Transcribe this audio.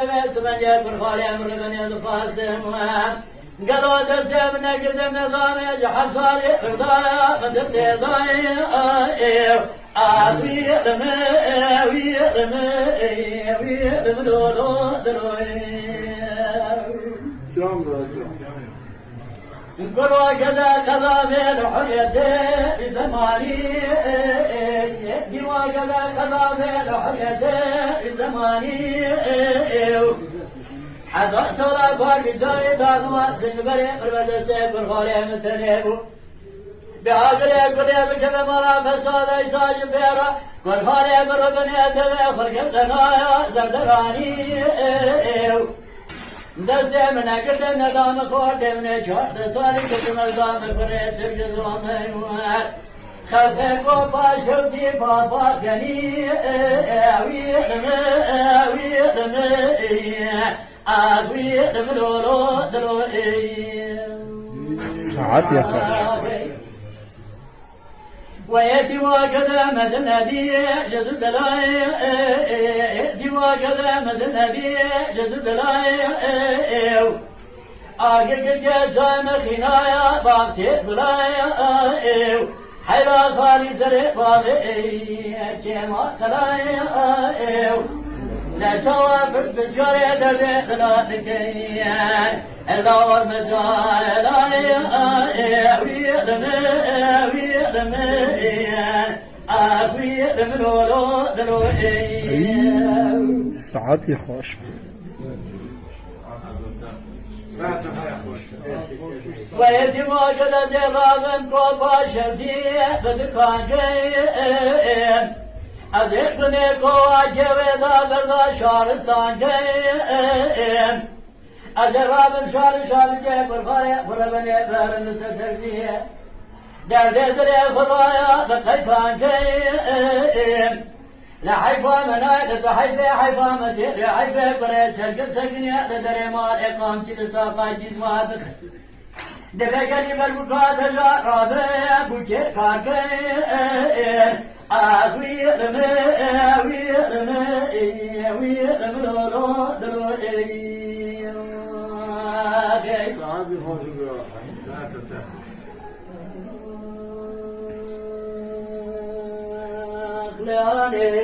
من يكون خالي أمر من يدفاستهم قالوا تسيب نقد النظام يجحب صالي رضايا مدرتي ضايا آوي لمي لولو دلوي قلوا كذا بالحرية بزماني قلوا كذا بالحرية بزماني حضر سولا بارك جاي دارما سنبري قربت السيب الغالي متنيبو بهاقري قلي بكذا مرا فساد يساج بيرا والغالي بربني أدبي خرقب دنايا زردراني دسته من قدم ندام خورد من چهار سالی کتم الزام کرد چرگ زمان موار خلق کو پاشوتی بابا گنی آوی دم دلو ساعات يا خوش ويدي وكذا مدن دي جد دلاي دي وكذا مدن دي جد دلاي آگے جان خنايا باب سے دلاي حيرا خالي سر باب كما خلايا لا جواب بشارة دلات كيان الأول مجال ساعات يا خوش ويدي ما قد زرابن كوبا شدي بدكان جاي أذكرني كوا جويدا بردا شارستان جاي أذرابن شار جاي برفايا بربني برن سترزيه درد زري خرايا بقيفان جاي لا حيفا مناي لتحيفا حيفا مدير حيفا بريد شرق سقنيا لدري مال إقامتي لساقا جزوات دبقني بالبكات الرابع بوشي كاركي آخوي رمي لولو دلوئي صحابي خوش أخلاني